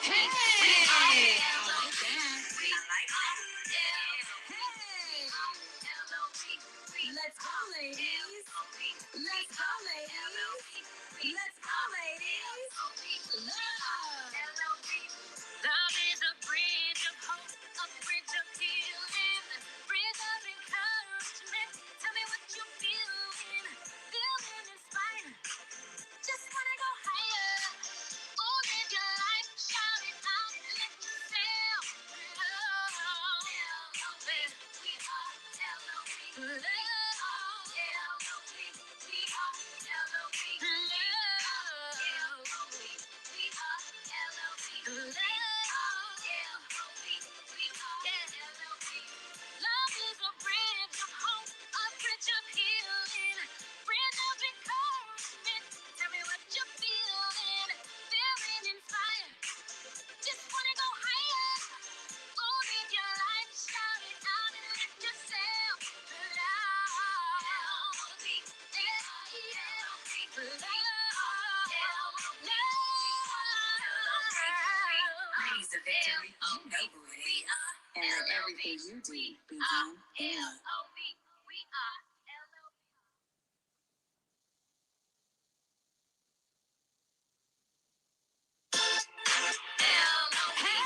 Hey! Let's go, ladies. Let's go, ladies. Let's go, ladies. Love. Love is a bridge of hope, a bridge of healing, bridge of encouragement. Tell me what you're feeling, feeling inspired. Just wanna go higher. Oh, live your life, shout it out, let yourself love. We are L-O-V. Love is a bridge of hope, a bridge of healing, bridge of encouragement. Tell me what you're feeling, feeling inspired. Just wanna go higher. Oh, live your life, shout it out and let yourself love. Praise the victory, you know who it is. And let everything you do be done in love. Hey!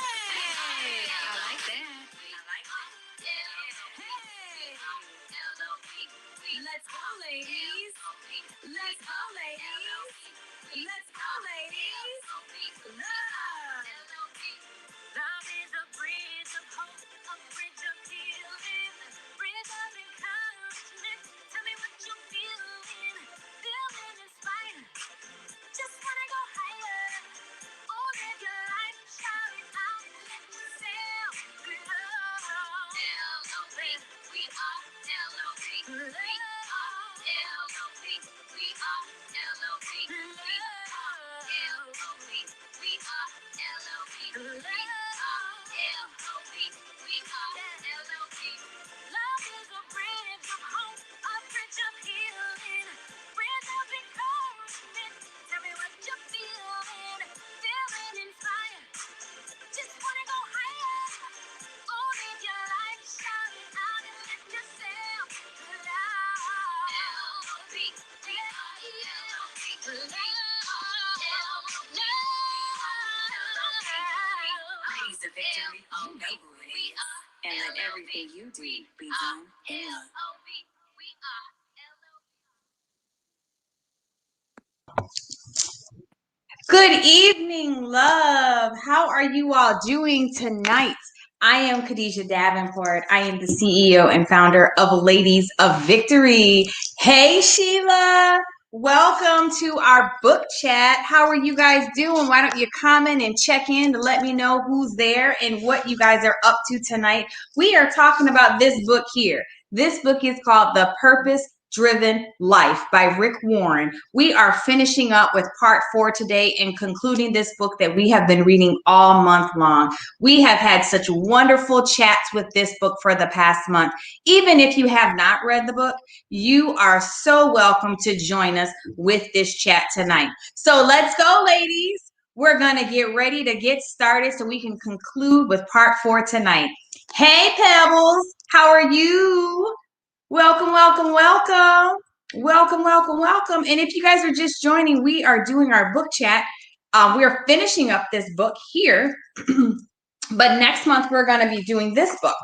I like that. Hey! Let's go, ladies. Let's go, ladies. Let's go, ladies. Love. Love is a bridge of hope, a bridge of healing, bridge of encouragement. Tell me what you're feeling, feeling inspired. Just wanna go higher. Oh, live your life, shout it out, let yourself love. L-O-V, we are L-O-V. We are L-O-V. We are L-O-V. We are L-O-V. We are L-O-V. We are L-O-V. We are L-O-V. Love is a bridge of hope, a bridge of healing, bridge of encouragement. Tell me what you're feeling, feeling inspired. Just wanna go higher. Oh, live your life, shout it out and let yourself love. L-O-V, L-O-V, praise the victory, you know who it is. And let everything you do be done in love. Good evening, love. How are you all doing tonight? I am Khadijah Davenport. I am the CEO and founder of Ladies of Victory. Hey, Sheila. Welcome to our book chat. How are you guys doing? Why don't you comment and check in to let me know who's there and what you guys are up to tonight? We are talking about this book here. This book is called The Purpose Driven Life by Rick Warren. We are finishing up with part 4 today and concluding this book that we have been reading all month long. We have had such wonderful chats with this book for the past month. Even if you have not read the book, you are so welcome to join us with this chat tonight. So let's go, ladies. We're going to get ready to get started so we can conclude with part 4 tonight. Hey, Pebbles, how are you? Welcome, welcome, welcome. Welcome, welcome, welcome. And if you guys are just joining, we are doing our book chat. We're finishing up this book here. But next month, we're going to be doing this book.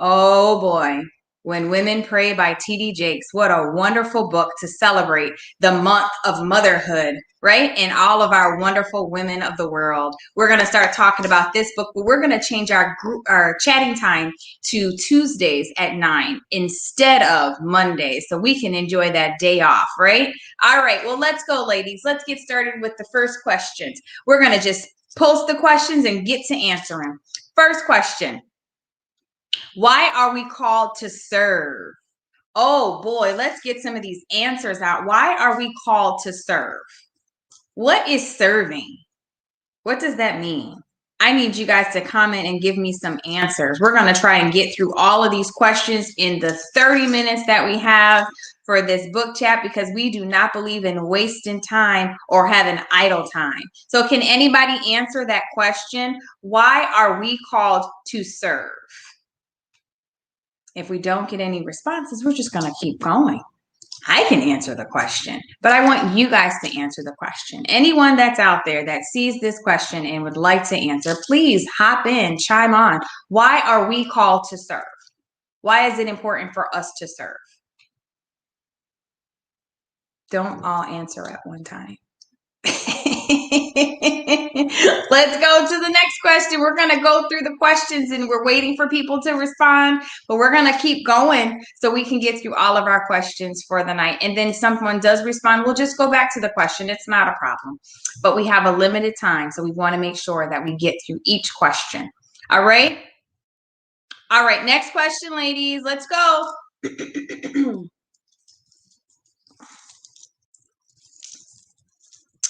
Oh, boy. When Women Pray by T.D. Jakes. What a wonderful book to celebrate the month of motherhood, right? And all of our wonderful women of the world. We're going to start talking about this book, but we're going to change our chatting time to Tuesdays at 9 instead of Mondays, so we can enjoy that day off, right? All right, well, let's go, ladies. Let's get started with the first questions. We're going to just post the questions and get to answer them. First question. Why are we called to serve? Oh boy, let's get some of these answers out. Why are we called to serve? What is serving? What does that mean? I need you guys to comment and give me some answers. We're going to try and get through all of these questions in the 30 minutes that we have for this book chat, because we do not believe in wasting time or having idle time. So can anybody answer that question? Why are we called to serve? If we don't get any responses, we're just going to keep going. I can answer the question, but I want you guys to answer the question. Anyone that's out there that sees this question and would like to answer, please hop in, chime on. Why are we called to serve? Why is it important for us to serve? Don't all answer at one time. Let's go to the next question. We're going to go through the questions and we're waiting for people to respond, but we're going to keep going so we can get through all of our questions for the night. And then someone does respond, we'll just go back to the question. It's not a problem, but we have a limited time. So we want to make sure that we get through each question. All right. All right. Next question, ladies. Let's go.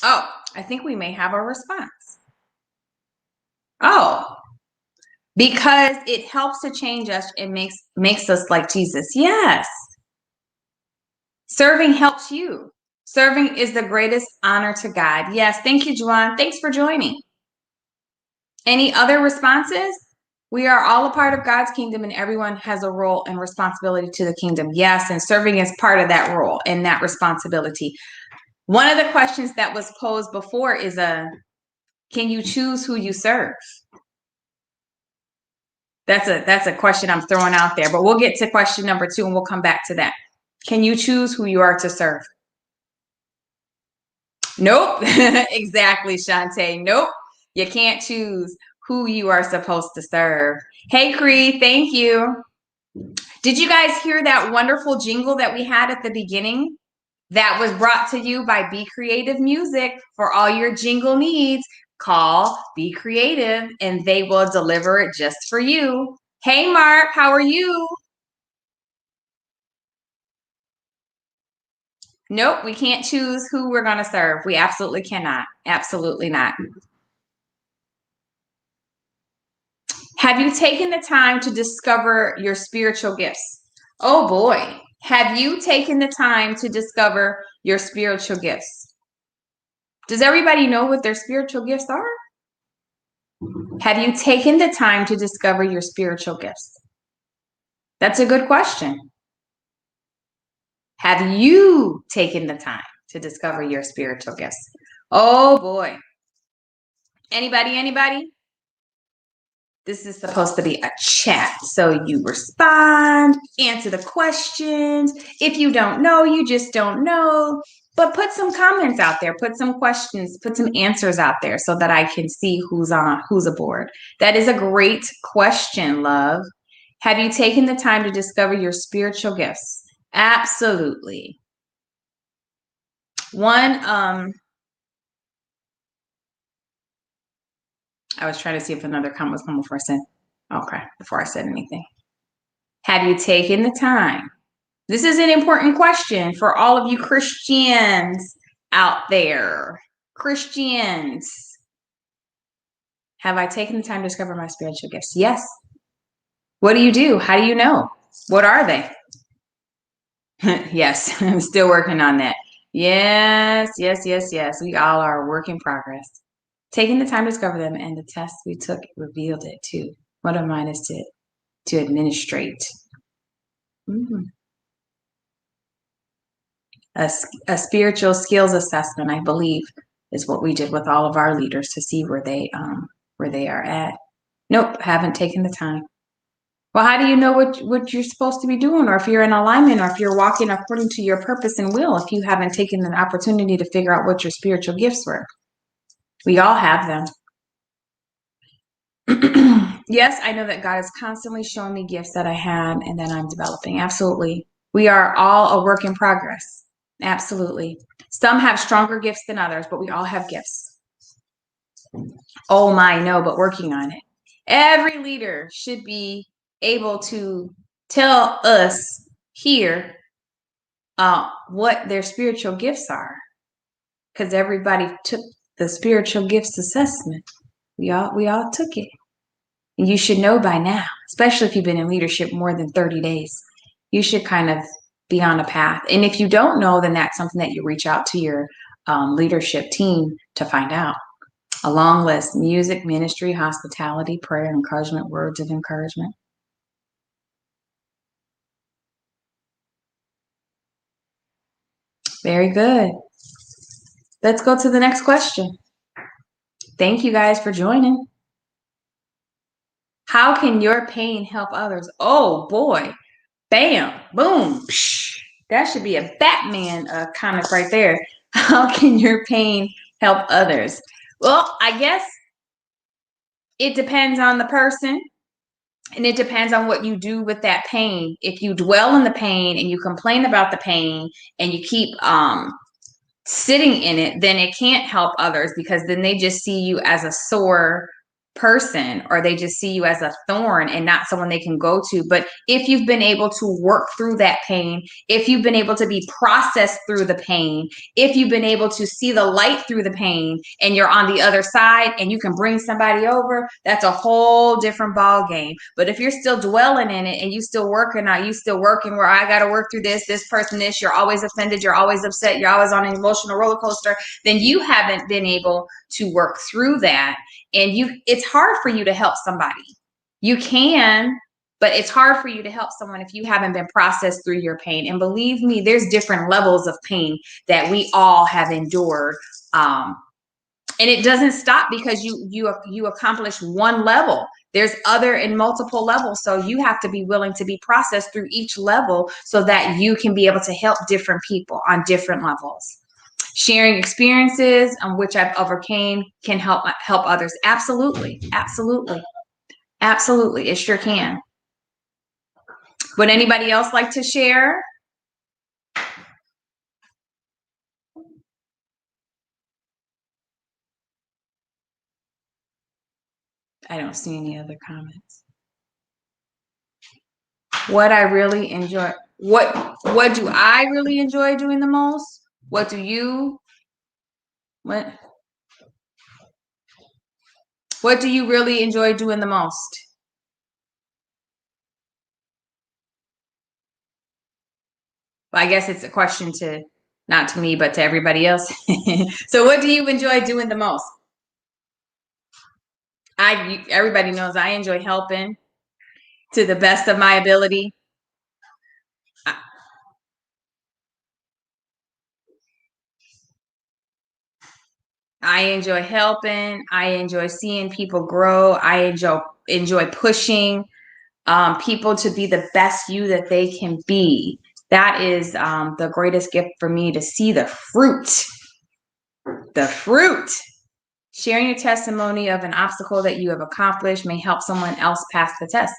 Oh, I think we may have a response. Oh, because it helps to change us and makes us like Jesus. Yes. Serving helps you. Serving is the greatest honor to God. Yes. Thank you, Juan. Thanks for joining. Any other responses? We are all a part of God's kingdom and everyone has a role and responsibility to the kingdom. Yes. And serving is part of that role and that responsibility. One of the questions that was posed before is can you choose who you serve? That's a question I'm throwing out there, but we'll get to question number 2 and we'll come back to that. Can you choose who you are to serve? Nope. Exactly, Shantae. Nope. You can't choose who you are supposed to serve. Hey, Cree, thank you. Did you guys hear that wonderful jingle that we had at the beginning? That was brought to you by Be Creative Music. For all your jingle needs, call Be Creative and they will deliver it just for you. Hey, Mark, how are you? Nope, we can't choose who we're going to serve. We absolutely cannot. Absolutely not. Have you taken the time to discover your spiritual gifts? Oh boy. Have you taken the time to discover your spiritual gifts? Does everybody know what their spiritual gifts are? Have you taken the time to discover your spiritual gifts? That's a good question. Have you taken the time to discover your spiritual gifts? Oh boy. Anybody? This is supposed to be a chat. So you respond, answer the questions. If you don't know, you just don't know. But put some comments out there, put some questions, put some answers out there so that I can see who's aboard. That is a great question, love. Have you taken the time to discover your spiritual gifts? Absolutely. I was trying to see if another comment was coming before I said anything. Have you taken the time? This is an important question for all of you Christians out there. Christians. Have I taken the time to discover my spiritual gifts? Yes. What do you do? How do you know? What are they? Yes, I'm still working on that. Yes. We all are a work in progress. Taking the time to discover them, and the test we took revealed it too. One of mine is to administrate. A spiritual skills assessment, I believe, is what we did with all of our leaders to see where they are at. Nope, haven't taken the time. Well, how do you know what you're supposed to be doing, or if you're in alignment, or if you're walking according to your purpose and will, if you haven't taken an opportunity to figure out what your spiritual gifts were? We all have them. Yes, I know that God is constantly showing me gifts that I have and that I'm developing. Absolutely. We are all a work in progress. Absolutely. Some have stronger gifts than others, but we all have gifts. Oh my, no, but working on it. Every leader should be able to tell us here what their spiritual gifts are, because everybody took the spiritual gifts assessment. We all took it. And you should know by now, especially if you've been in leadership more than 30 days, you should kind of be on a path. And if you don't know, then that's something that you reach out to your leadership team to find out. A long list: music, ministry, hospitality, prayer, encouragement, words of encouragement. Very good. Let's go to the next question. Thank you guys for joining. How can your pain help others? Oh boy. Bam. Boom. Psh. That should be a Batman comic right there. How can your pain help others? Well, I guess it depends on the person. And it depends on what you do with that pain. If you dwell in the pain and you complain about the pain and you keep sitting in it, then it can't help others, because then they just see you as a sore person, or they just see you as a thorn and not someone they can go to. But if you've been able to work through that pain, if you've been able to be processed through the pain, if you've been able to see the light through the pain, and you're on the other side and you can bring somebody over, that's a whole different ball game. But if you're still dwelling in it and you still working out, you still working where I got to work through this person, this, you're always offended, you're always upset, you're always on an emotional roller coaster, then you haven't been able to work through that. And it's hard for you to help somebody. You can, but it's hard for you to help someone if you haven't been processed through your pain. And believe me, there's different levels of pain that we all have endured. And it doesn't stop because you accomplish one level. There's other and multiple levels. So you have to be willing to be processed through each level so that you can be able to help different people on different levels. Sharing experiences on which I've overcame can help others. Absolutely. Absolutely. Absolutely. It sure can. Would anybody else like to share? I don't see any other comments. What I really enjoy, what do I really enjoy doing the most? What do you, what do you really enjoy doing the most? Well, I guess it's a question to, not to me, but to everybody else. So what do you enjoy doing the most? Everybody knows I enjoy helping to the best of my ability. I enjoy helping. I enjoy seeing people grow. I enjoy pushing people to be the best you that they can be. That is the greatest gift for me, to see the fruit. The fruit. Sharing your testimony of an obstacle that you have accomplished may help someone else pass the test.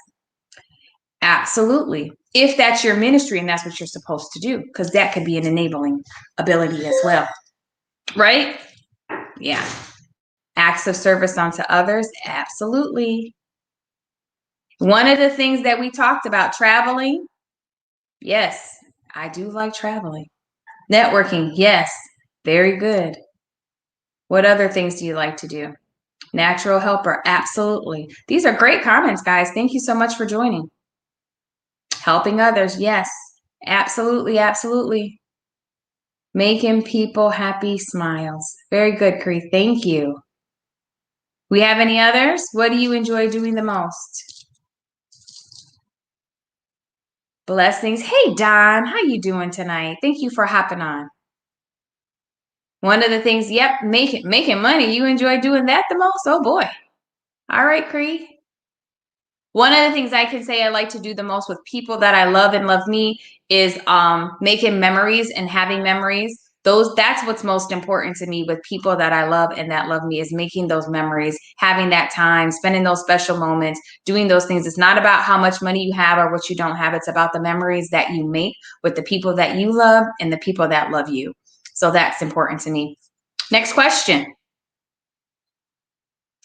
Absolutely. If that's your ministry and that's what you're supposed to do, because that could be an enabling ability as well. Right? Yeah. Acts of service unto others. Absolutely. One of the things that we talked about, traveling. Yes, I do like traveling. Networking. Yes, very good. What other things do you like to do? Natural helper. Absolutely. These are great comments, guys. Thank you so much for joining. Helping others. Yes, absolutely. Absolutely. Making people happy, smiles. Very good, Cree. Thank you. We have any others? What do you enjoy doing the most? Blessings. Hey, Don. How you doing tonight? Thank you for hopping on. One of the things, yep, making money. You enjoy doing that the most? Oh, boy. All right, Cree. One of the things I can say I like to do the most with people that I love and love me is making memories and having memories. That's what's most important to me with people that I love and that love me, is making those memories, having that time, spending those special moments, doing those things. It's not about how much money you have or what you don't have. It's about the memories that you make with the people that you love and the people that love you. So that's important to me. Next question.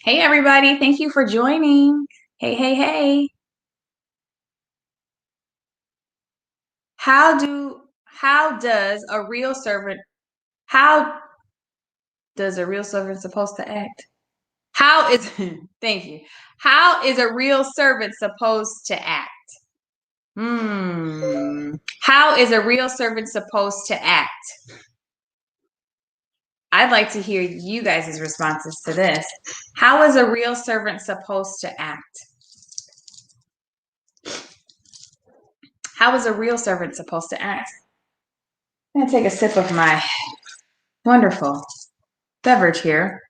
Hey, everybody. Thank you for joining. Hey, hey, hey. How does a real servant, how does a real servant supposed to act? How is, thank you. How is a real servant supposed to act? How is a real servant supposed to act? I'd like to hear you guys' responses to this. How is a real servant supposed to act? How is a real servant supposed to act? I'm going to take a sip of my wonderful beverage here.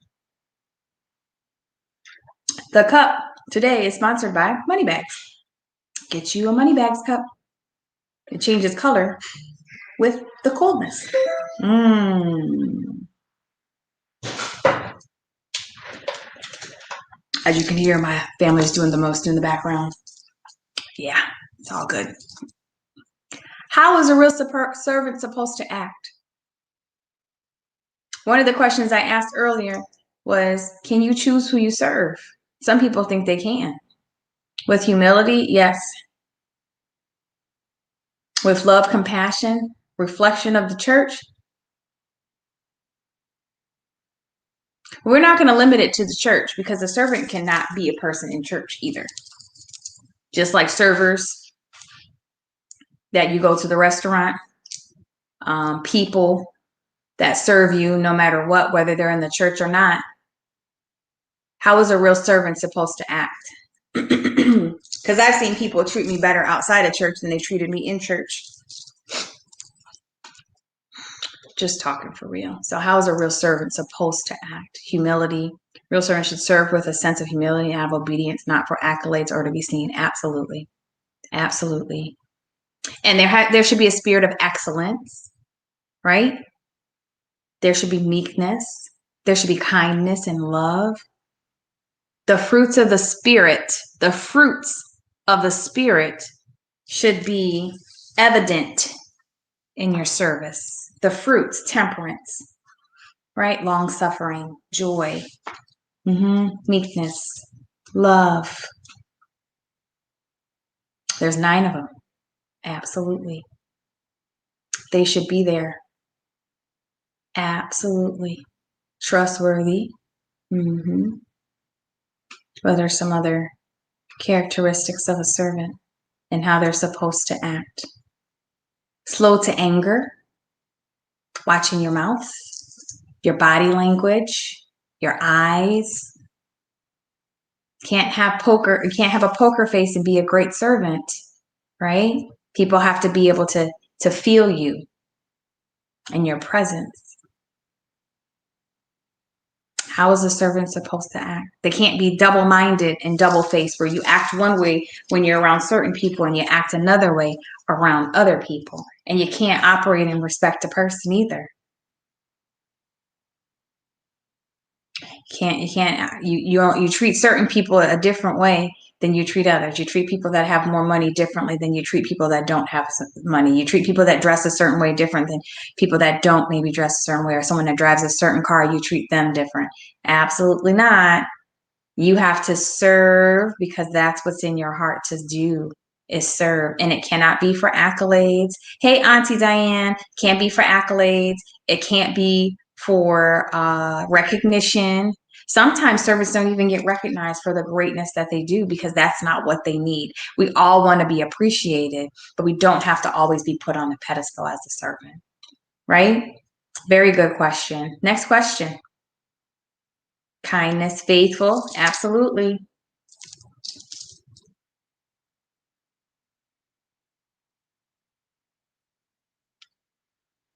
The cup today is sponsored by Moneybags. Get you a Moneybags cup. It changes color with the coldness. As you can hear, my family's doing the most in the background. Yeah, it's all good. How is a real servant supposed to act? One of the questions I asked earlier was, can you choose who you serve? Some people think they can. With humility, yes. With love, compassion, reflection of the church. We're not going to limit it to the church because a servant cannot be a person in church either. Just like servers that you go to the restaurant, people that serve you no matter what, whether they're in the church or not. How is a real servant supposed to act? Because I've seen people treat me better outside of church than they treated me in church. Just talking for real. So how is a real servant supposed to act? Humility. Real servants should serve with a sense of humility and of obedience, not for accolades or to be seen. Absolutely. Absolutely. And there should be a spirit of excellence, right? There should be meekness. There should be kindness and love. The fruits of the Spirit should be evident in your service. The fruits, temperance, right? Long suffering, joy, meekness, love. There's 9 of them. Absolutely. They should be there. Absolutely. Trustworthy. Well, there's some other characteristics of a servant and how they're supposed to act. Slow to anger. Watching your mouth, your body language, your eyes. You can't have a poker face and be a great servant, right? People have to be able to feel you and your presence. How is a servant supposed to act? They can't be double-minded and double-faced where you act one way when you're around certain people and you act another way around other people. And you can't operate and respect a person either. You treat certain people a different way than you treat others. You treat people that have more money differently than you treat people that don't have money. You treat people that dress a certain way different than people that don't maybe dress a certain way, or someone that drives a certain car, you treat them different. Absolutely not. You have to serve because that's what's in your heart to do, is serve. And it cannot be for accolades. Hey, Auntie Diane, can't be for accolades. It can't be for recognition. Sometimes servants don't even get recognized for the greatness that they do because that's not what they need. We all want to be appreciated, but we don't have to always be put on a pedestal as a servant, right? Very good question. Next question. Kindness, faithful, absolutely.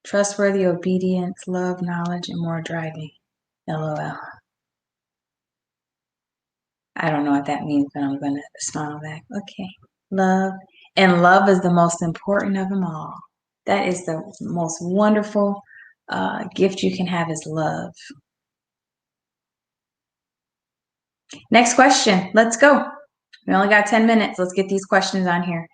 Trustworthy, obedience, love, knowledge, and more driving. LOL. I don't know what that means, but I'm going to smile back. Okay. Love. And love is the most important of them all. That is the most wonderful gift you can have, is love. Next question. Let's go. We only got 10 minutes. Let's get these questions on here.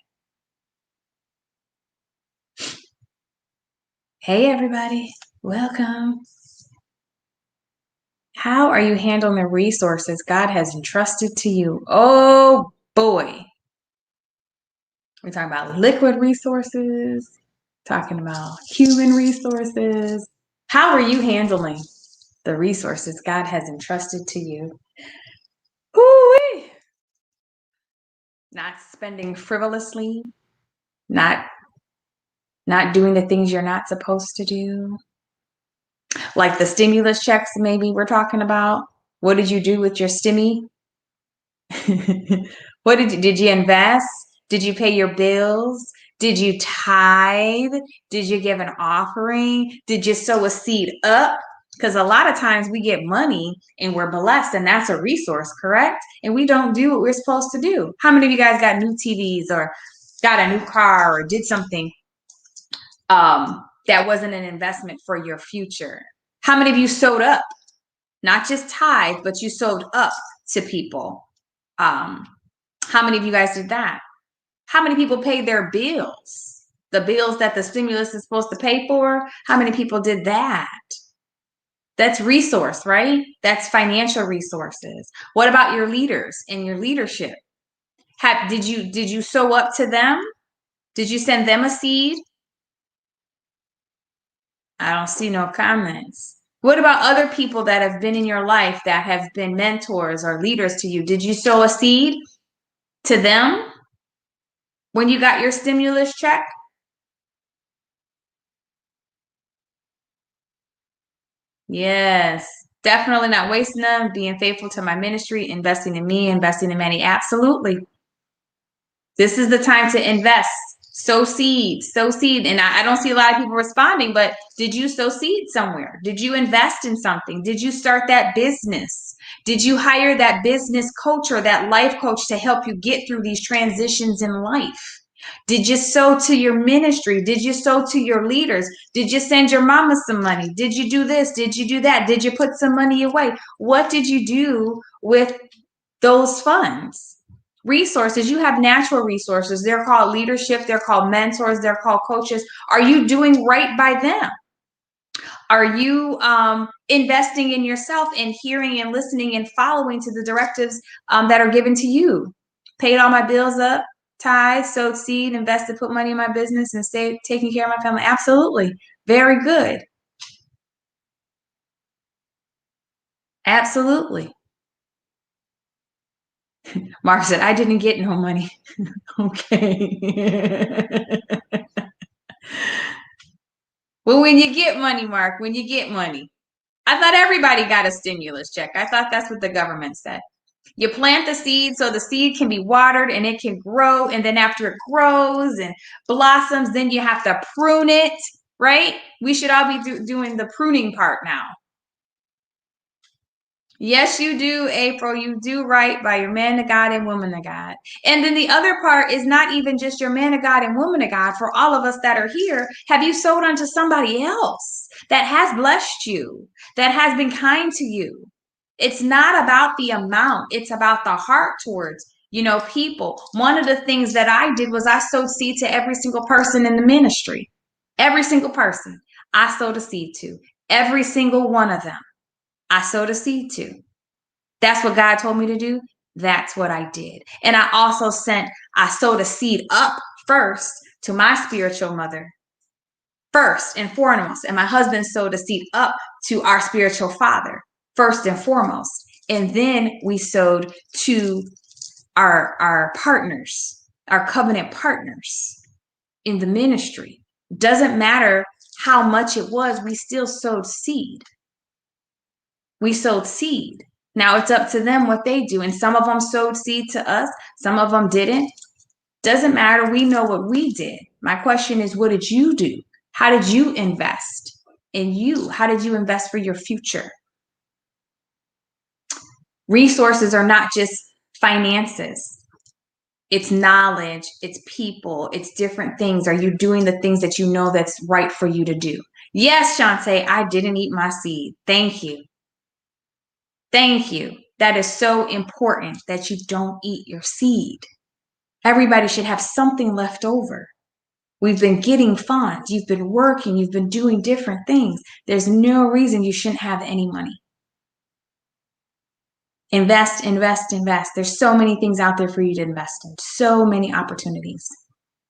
Hey, everybody. Welcome. How are you handling the resources God has entrusted to you? Oh, boy. We're talking about liquid resources, talking about human resources. How are you handling the resources God has entrusted to you. Woo-wee. Not spending frivolously, not doing the things you're not supposed to do. Like the stimulus checks maybe we're talking about. What did you do with your stimmy? What did you invest? Did you pay your bills? Did you tithe? Did you give an offering? Did you sow a seed up? Because a lot of times we get money and we're blessed, and that's a resource, correct? And we don't do what we're supposed to do. How many of you guys got new TVs or got a new car or did something that wasn't an investment for your future? How many of you sewed up? Not just tithe, but you sewed up to people. How many of you guys did that? How many people paid their bills? The bills that the stimulus is supposed to pay for? How many people did that? That's resource, right? That's financial resources. What about your leaders and your leadership? Did you sow up to them? Did you send them a seed? I don't see no comments. What about other people that have been in your life that have been mentors or leaders to you? Did you sow a seed to them when you got your stimulus check? Yes, definitely not wasting them, being faithful to my ministry, investing in me, investing in many. Absolutely. This is the time to invest. Sow seed, sow seed. And I don't see a lot of people responding, but did you sow seed somewhere? Did you invest in something? Did you start that business? Did you hire that business coach or that life coach to help you get through these transitions in life? Did you sow to your ministry? Did you sow to your leaders? Did you send your mama some money? Did you do this? Did you do that? Did you put some money away? What did you do with those funds? Resources, you have natural resources. They're called leadership. They're called mentors. They're called coaches. Are you doing right by them? Are you investing in yourself and hearing and listening and following to the directives that are given to you? Paid all my bills up, tithe, sowed seed, invested, put money in my business, and stay taking care of my family. Absolutely. Very good. Absolutely. Mark said, I didn't get no money. Okay. Well, when you get money, Mark, when you get money. I thought everybody got a stimulus check. I thought that's what the government said. You plant the seed so the seed can be watered and it can grow. And then after it grows and blossoms, then you have to prune it, right? We should all be doing the pruning part now. Yes, you do, April. You do right by your man of God and woman of God. And then the other part is not even just your man of God and woman of God. For all of us that are here, have you sold unto somebody else that has blessed you, that has been kind to you? It's not about the amount. It's about the heart towards, people. One of the things that I did was I sowed seed to every single person in the ministry. Every single person I sowed a seed to. Every single one of them. I sowed a seed to. That's what God told me to do. That's what I did. And I sowed a seed up first to my spiritual mother, first and foremost. And my husband sowed a seed up to our spiritual father, first and foremost. And then we sowed to our partners, our covenant partners in the ministry. Doesn't matter how much it was, we still sowed seed. We sowed seed. Now it's up to them what they do. And some of them sowed seed to us. Some of them didn't. Doesn't matter. We know what we did. My question is, what did you do? How did you invest in you? How did you invest for your future? Resources are not just finances. It's knowledge, it's people, it's different things. Are you doing the things that you know that's right for you to do? Yes, Shantae, I didn't eat my seed. Thank you. Thank you. That is so important that you don't eat your seed. Everybody should have something left over. We've been getting funds. You've been working. You've been doing different things. There's no reason you shouldn't have any money. Invest, invest, invest. There's so many things out there for you to invest in. So many opportunities.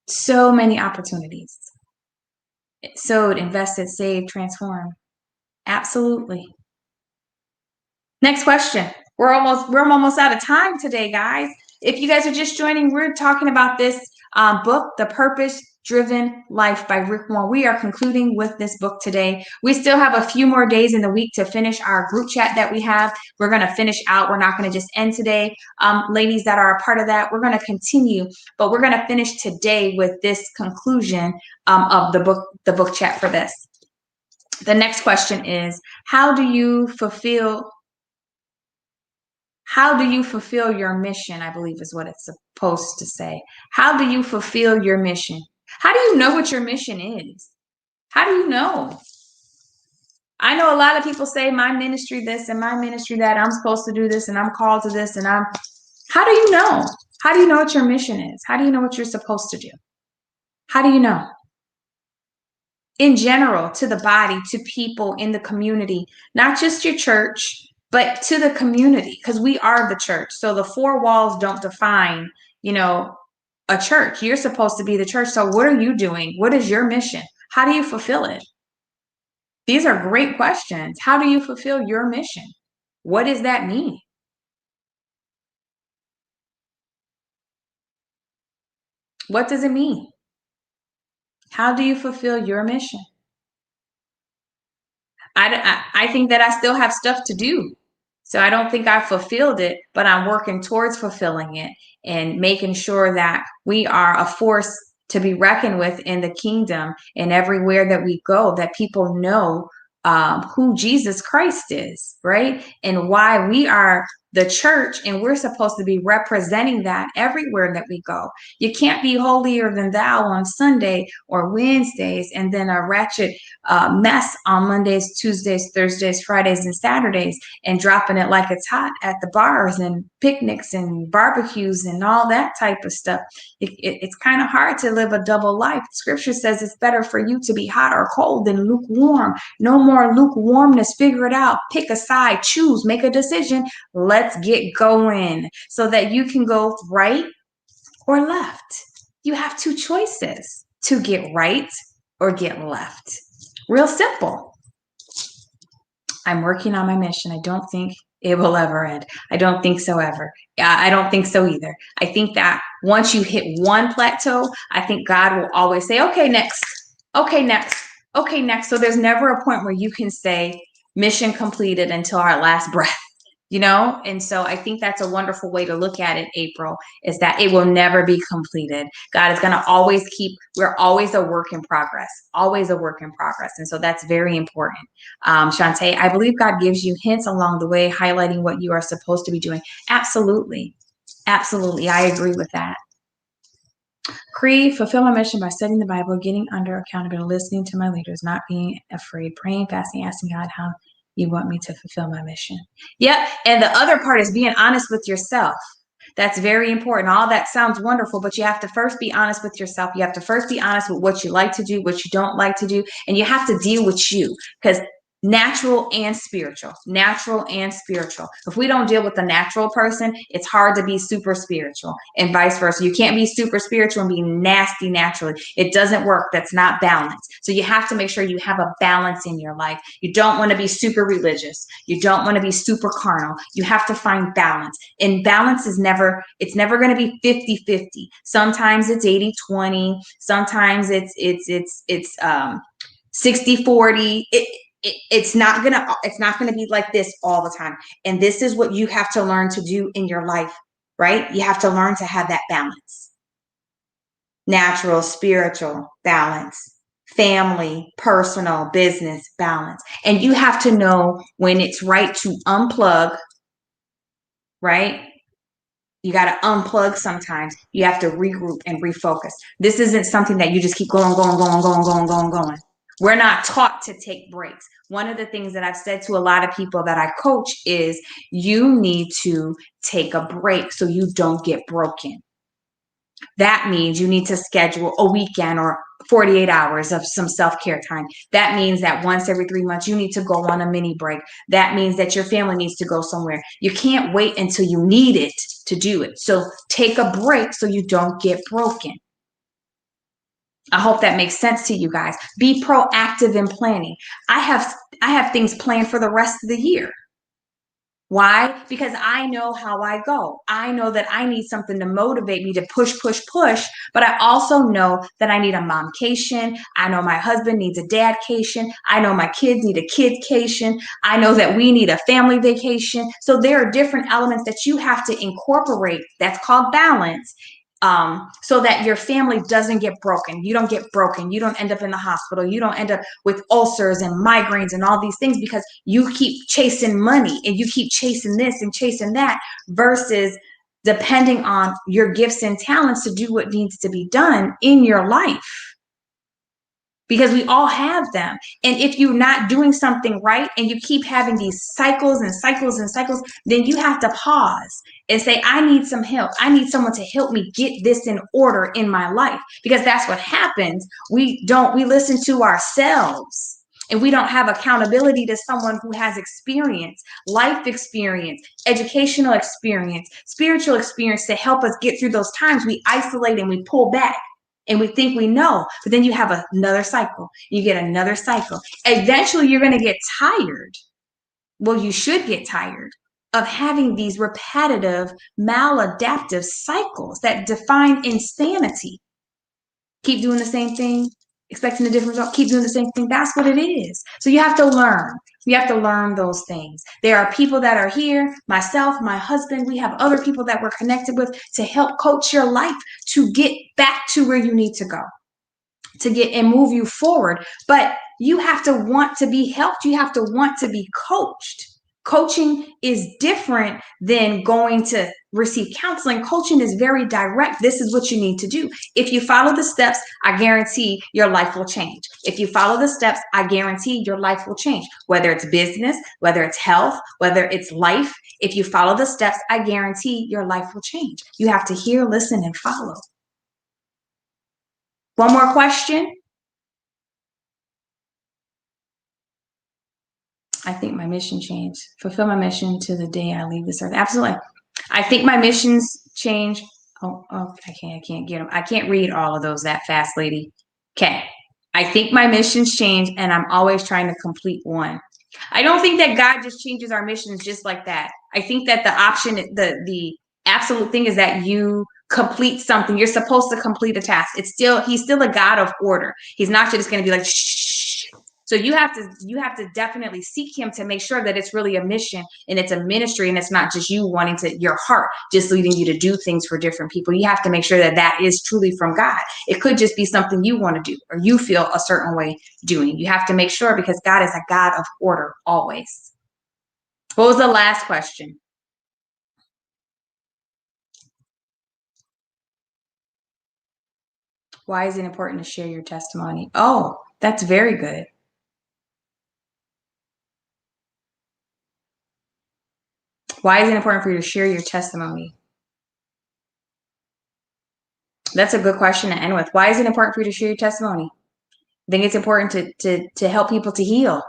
So many opportunities. Sowed, invested, saved, transformed. Absolutely. Next question. We're almost out of time today, guys. If you guys are just joining, we're talking about this book, The Purpose Driven Life by Rick Warren. We are concluding with this book today. We still have a few more days in the week to finish our group chat that we have. We're going to finish out. We're not going to just end today. Ladies that are a part of that, we're going to continue, but we're going to finish today with this conclusion of the book chat for this. The next question is, how do you fulfill your mission? I believe is what it's supposed to say. How do you fulfill your mission? How do you know what your mission is? How do you know? I know a lot of people say my ministry this and my ministry that. I'm supposed to do this and I'm called to this how do you know? How do you know what your mission is? How do you know what you're supposed to do? How do you know? In general, to the body, to people in the community, not just your church, but to the community, because we are the church. So the four walls don't define, a church. You're supposed to be the church. So what are you doing? What is your mission? How do you fulfill it? These are great questions. How do you fulfill your mission? What does that mean? What does it mean? How do you fulfill your mission? I think that I still have stuff to do. So I don't think I fulfilled it, but I'm working towards fulfilling it and making sure that we are a force to be reckoned with in the kingdom and everywhere that we go, that people know who Jesus Christ is, right? And why we are the church, and we're supposed to be representing that everywhere that we go. You can't be holier than thou on Sunday or Wednesdays and then a ratchet mess on Mondays, Tuesdays, Thursdays, Fridays, and Saturdays, and dropping it like it's hot at the bars and picnics and barbecues and all that type of stuff. It's kind of hard to live a double life. Scripture says it's better for you to be hot or cold than lukewarm. No more lukewarmness. Figure it out. Pick a side. Choose. Make a decision. Let's get going so that you can go right or left. You have two choices: to get right or get left. Real simple. I'm working on my mission. I don't think it will ever end. I don't think so ever. I don't think so either. I think that once you hit one plateau, I think God will always say, okay, next, okay, next, okay, next. So there's never a point where you can say mission completed until our last breath. And so I think that's a wonderful way to look at it, April, is that it will never be completed. God is going to always we're always a work in progress, always a work in progress. And so that's very important. Shantae, I believe God gives you hints along the way, highlighting what you are supposed to be doing. Absolutely. Absolutely. I agree with that. Cree, fulfill my mission by studying the Bible, getting under accountability, listening to my leaders, not being afraid, praying, fasting, asking God how you want me to fulfill my mission. Yep. And the other part is being honest with yourself. That's very important. All that sounds wonderful, but you have to first be honest with yourself. You have to first be honest with what you like to do, what you don't like to do, and you have to deal with you, because natural and spiritual. If we don't deal with the natural person, it's hard to be super spiritual, and vice versa. You can't be super spiritual and be nasty naturally. It doesn't work. That's not balance. So you have to make sure you have a balance in your life. You don't want to be super religious. You don't want to be super carnal. You have to find balance. And balance is never going to be 50-50. Sometimes it's 80-20. Sometimes it's 60-40. It's not gonna be like this all the time. And this is what you have to learn to do in your life, right? You have to learn to have that balance. Natural, spiritual balance, family, personal, business balance. And you have to know when it's right to unplug, right? You got to unplug sometimes. You have to regroup and refocus. This isn't something that you just keep going. We're not taught to take breaks. One of the things that I've said to a lot of people that I coach is you need to take a break so you don't get broken. That means you need to schedule a weekend or 48 hours of some self-care time. That means that once every 3 months, you need to go on a mini break. That means that your family needs to go somewhere. You can't wait until you need it to do it. So take a break so you don't get broken. I hope that makes sense to you guys. Be proactive in planning. I have things planned for the rest of the year. Why? Because I know how I go. I know that I need something to motivate me to push, push, push. But I also know that I need a momcation. I know my husband needs a dadcation. I know my kids need a kidcation. I know that we need a family vacation. So there are different elements that you have to incorporate. That's called balance, so that your family doesn't get broken. You don't get broken. You don't end up in the hospital. You don't end up with ulcers and migraines and all these things because you keep chasing money and you keep chasing this and chasing that versus depending on your gifts and talents to do what needs to be done in your life, because we all have them. And if you're not doing something right and you keep having these cycles and cycles and cycles, then you have to pause and say, I need some help. I need someone to help me get this in order in my life, because that's what happens. We listen to ourselves and we don't have accountability to someone who has experience, life experience, educational experience, spiritual experience to help us get through those times. We isolate and we pull back and we think we know, but then you have another cycle. You get another cycle. Eventually, you're going to get tired. Well, you should get tired of having these repetitive, maladaptive cycles that define insanity. Keep doing the same thing, expecting a different result, keep doing the same thing. That's what it is. So you have to learn. You have to learn those things. There are people that are here, myself, my husband, we have other people that we're connected with to help coach your life to get back to where you need to go, to get and move you forward. But you have to want to be helped. You have to want to be coached. Coaching is different than going to receive counseling. Coaching is very direct. This is what you need to do. If you follow the steps, I guarantee your life will change. If you follow the steps, I guarantee your life will change. Whether it's business, whether it's health, whether it's life, if you follow the steps, I guarantee your life will change. You have to hear, listen, and follow. One more question. I think my mission changed. Fulfill my mission to the day I leave this earth. Absolutely. I think my missions change. Oh, I can't get them. I can't read all of those that fast, lady. Okay. I think my missions change and I'm always trying to complete one. I don't think that God just changes our missions just like that. I think that the option, the absolute thing is that you complete something. You're supposed to complete a task. He's still a God of order. He's not just going to be like, shh. So you have to definitely seek him to make sure that it's really a mission and it's a ministry and it's not just you wanting to, your heart just leading you to do things for different people. You have to make sure that that is truly from God. It could just be something you want to do or you feel a certain way doing. You have to make sure, because God is a God of order always. What was the last question? Why is it important to share your testimony? Oh, that's very good. Why is it important for you to share your testimony? That's a good question to end with. Why is it important for you to share your testimony? I think it's important to help people to heal.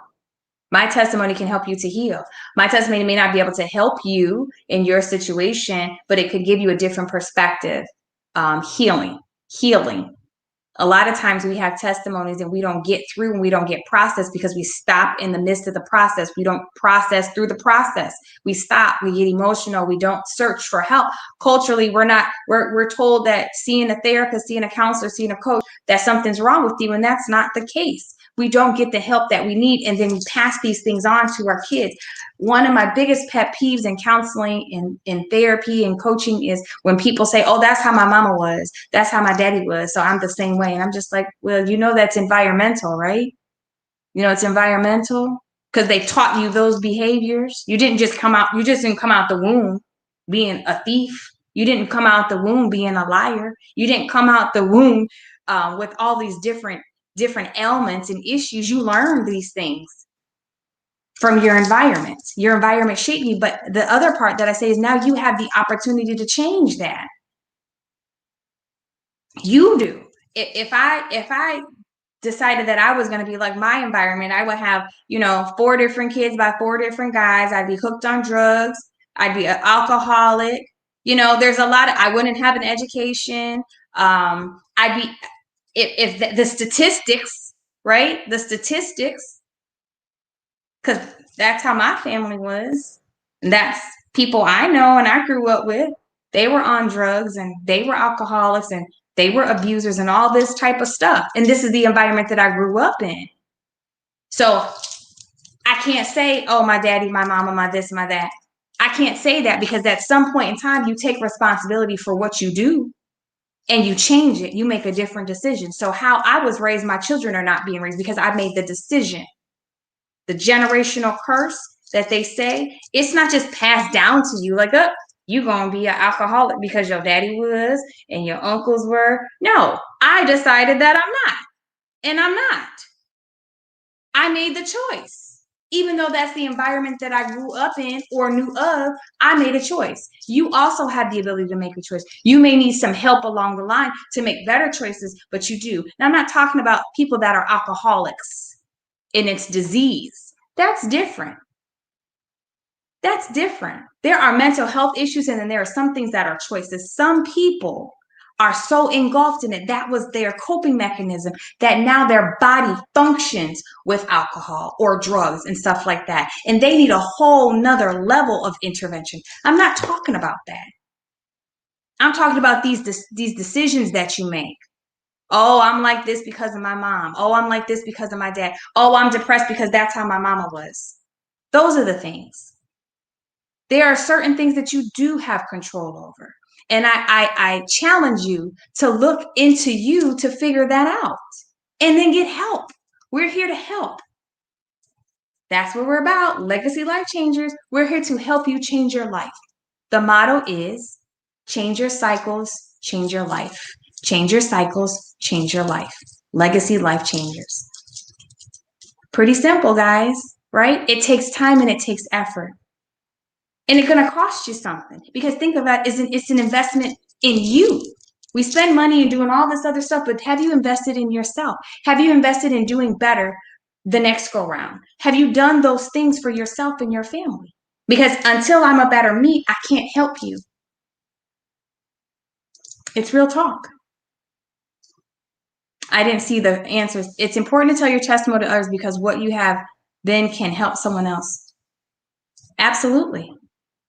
My testimony can help you to heal. My testimony may not be able to help you in your situation, but it could give you a different perspective. Healing. A lot of times we have testimonies and we don't get through and we don't get processed because we stop in the midst of the process. We don't process through the process. We stop, we get emotional, we don't search for help. Culturally, we're told that seeing a therapist, seeing a counselor, seeing a coach, that something's wrong with you, and that's not the case. We don't get the help that we need, and then we pass these things on to our kids. One of my biggest pet peeves in counseling and in therapy and coaching is when people say, oh, that's how my mama was, that's how my daddy was, so I'm the same way. And I'm just like, well, that's environmental, right? It's environmental because they taught you those behaviors. You just didn't come out the womb being a thief. You didn't come out the womb being a liar. You didn't come out the womb with all these different ailments and issues. You learned these things from your environment. Your environment shaped you. But the other part that I say is now you have the opportunity to change that. You do. If I decided that I was going to be like my environment, I would have, 4 different kids by 4 different guys. I'd be hooked on drugs. I'd be an alcoholic. There's a lot of, I wouldn't have an education. I'd be, if the statistics, right? The statistics, because that's how my family was. And that's people I know and I grew up with. They were on drugs and they were alcoholics and they were abusers and all this type of stuff. And this is the environment that I grew up in. So I can't say, oh, my daddy, my mama, my this, my that. I can't say that because at some point in time, you take responsibility for what you do and you change it. You make a different decision. So how I was raised, my children are not being raised because I made the decision. The generational curse that they say, it's not just passed down to you like, oh, you're going to be an alcoholic because your daddy was and your uncles were. No, I decided that I'm not. And I'm not. I made the choice. Even though that's the environment that I grew up in or knew of, I made a choice. You also have the ability to make a choice. You may need some help along the line to make better choices, but you do. Now, I'm not talking about people that are alcoholics and it's disease. That's different. That's different. There are mental health issues, and then there are some things that are choices. Some people are so engulfed in it. That was their coping mechanism that now their body functions with alcohol or drugs and stuff like that. And they need a whole nother level of intervention. I'm not talking about that. I'm talking about these decisions that you make. Oh, I'm like this because of my mom. Oh, I'm like this because of my dad. Oh, I'm depressed because that's how my mama was. Those are the things. There are certain things that you do have control over. And I challenge you to look into you to figure that out and then get help. We're here to help. That's what we're about. Legacy Life Changers. We're here to help you change your life. The motto is change your cycles, change your life. Change your cycles, change your life. Legacy Life Changers. Pretty simple, guys, right? It takes time and it takes effort. And it's going to cost you something because think of that as it's an investment in you. We spend money and doing all this other stuff, but have you invested in yourself? Have you invested in doing better the next go round? Have you done those things for yourself and your family? Because until I'm a better me, I can't help you. It's real talk. I didn't see the answers. It's important to tell your testimony to others because what you have then can help someone else. Absolutely.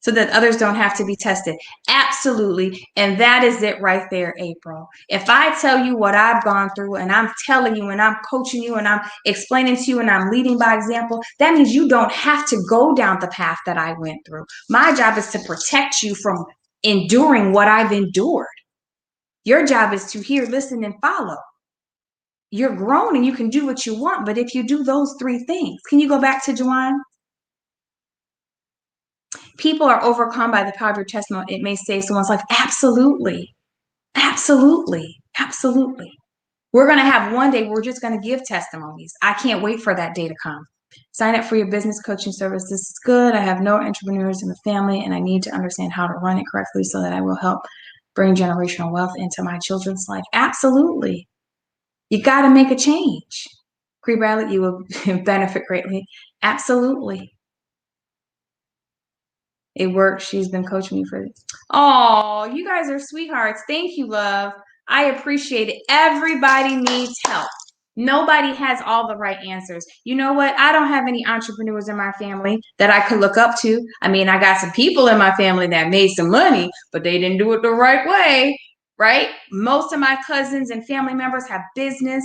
So that others don't have to be tested. Absolutely. And that is it right there, April. If I tell you what I've gone through and I'm telling you and I'm coaching you and I'm explaining to you and I'm leading by example, that means you don't have to go down the path that I went through. My job is to protect you from enduring what I've endured. Your job is to hear, listen, and follow. You're grown and you can do what you want, but if you do those three things, can you go back to Juwan? People are overcome by the power of your testimony. It may save someone's life. Absolutely. Absolutely. Absolutely. We're going to have one day we're just going to give testimonies. I can't wait for that day to come. Sign up for your business coaching service. This is good. I have no entrepreneurs in the family and I need to understand how to run it correctly so that I will help bring generational wealth into my children's life. Absolutely. You got to make a change. Cree Bradley, you will benefit greatly. Absolutely. It works. She's been coaching me for this. Oh, you guys are sweethearts. Thank you, love. I appreciate it. Everybody needs help. Nobody has all the right answers. You know what? I don't have any entrepreneurs in my family that I could look up to. I mean, I got some people in my family that made some money, but they didn't do it the right way, right? Most of my cousins and family members have business.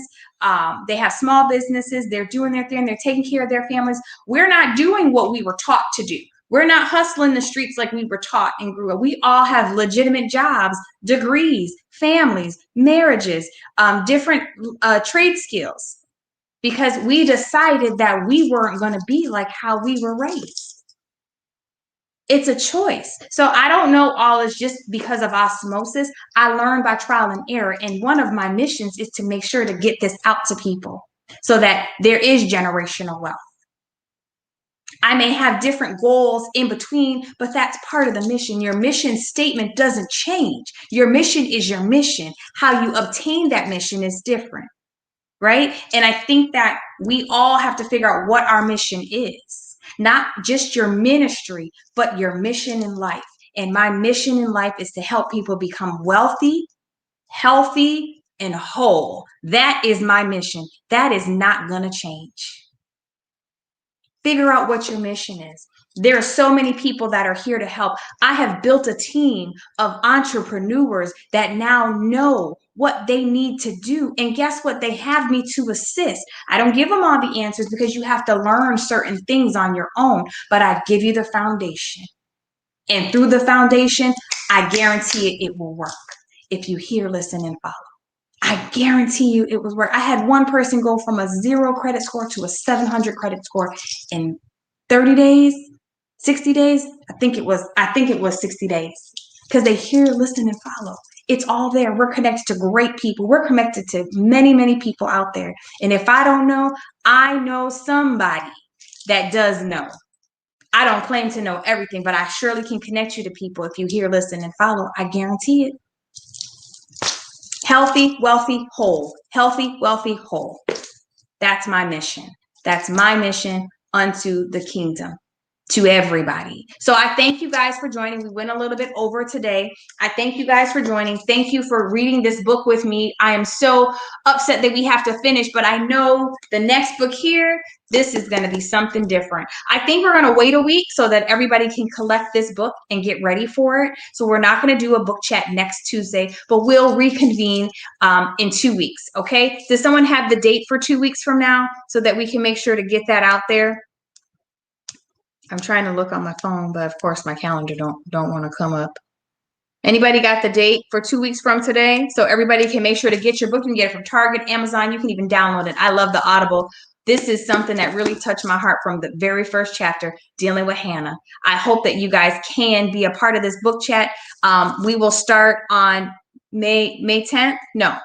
They have small businesses. They're doing their thing. They're taking care of their families. We're not doing what we were taught to do. We're not hustling the streets like we were taught and grew up. We all have legitimate jobs, degrees, families, marriages, different trade skills because we decided that we weren't going to be like how we were raised. It's a choice. So I don't know all is just because of osmosis. I learned by trial and error. And one of my missions is to make sure to get this out to people so that there is generational wealth. I may have different goals in between, but that's part of the mission. Your mission statement doesn't change. Your mission is your mission. How you obtain that mission is different, right? And I think that we all have to figure out what our mission is, not just your ministry, but your mission in life. And my mission in life is to help people become wealthy, healthy, and whole. That is my mission. That is not going to change. Figure out what your mission is. There are so many people that are here to help. I have built a team of entrepreneurs that now know what they need to do. And guess what? They have me to assist. I don't give them all the answers because you have to learn certain things on your own, but I give you the foundation. And through the foundation, I guarantee it will work if you hear, listen, and follow. I guarantee you it will work. I had one person go from a 0 credit score to a 700 credit score in 30 days, 60 days. I think it was 60 days because they hear, listen, and follow. It's all there. We're connected to great people. We're connected to many, many people out there. And if I don't know, I know somebody that does know. I don't claim to know everything, but I surely can connect you to people if you hear, listen, and follow. I guarantee it. Healthy, wealthy, whole. Healthy, wealthy, whole. That's my mission. That's my mission unto the kingdom, to everybody. So I thank you guys for joining. We went a little bit over today. I thank you guys for joining. Thank you for reading this book with me. I am so upset that we have to finish, but I know the next book here, this is going to be something different. I think we're going to wait a week so that everybody can collect this book and get ready for it. So we're not going to do a book chat next Tuesday, but we'll reconvene in 2 weeks. Okay. Does someone have the date for 2 weeks from now so that we can make sure to get that out there? I'm trying to look on my phone, but of course my calendar don't want to come up. Anybody got the date for 2 weeks from today? So everybody can make sure to get your book. You can get it from Target, Amazon. You can even download it. I love the Audible. This is something that really touched my heart from the very first chapter, dealing with Hannah. I hope that you guys can be a part of this book chat. We will start on May 10th. No,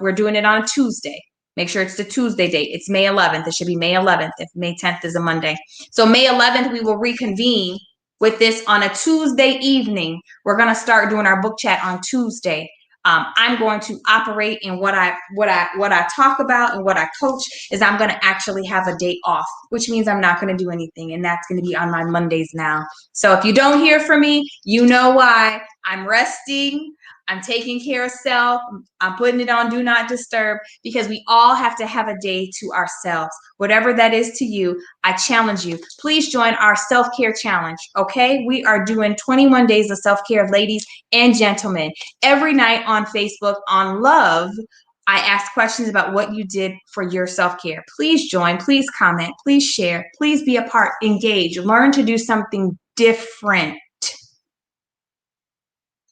we're doing it on a Tuesday. Make sure it's the Tuesday date. It's May 11th. It should be May 11th if May 10th is a Monday. So May 11th, we will reconvene with this on a Tuesday evening. We're going to start doing our book chat on Tuesday. I'm going to operate in what I talk about and what I coach is I'm going to actually have a day off, which means I'm not going to do anything. And that's going to be on my Mondays now. So if you don't hear from me, you know why. I'm resting. I'm taking care of self. I'm putting it on do not disturb because we all have to have a day to ourselves. Whatever that is to you, I challenge you. Please join our self-care challenge, okay? We are doing 21 days of self-care, ladies and gentlemen. Every night on Facebook, on Love, I ask questions about what you did for your self-care. Please join, please comment, please share, please be a part, engage, learn to do something different.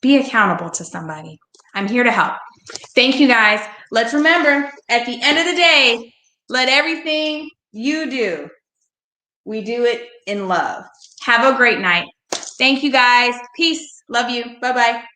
Be accountable to somebody. I'm here to help. Thank you, guys. Let's remember, at the end of the day, let everything you do, we do it in love. Have a great night. Thank you, guys. Peace. Love you. Bye-bye.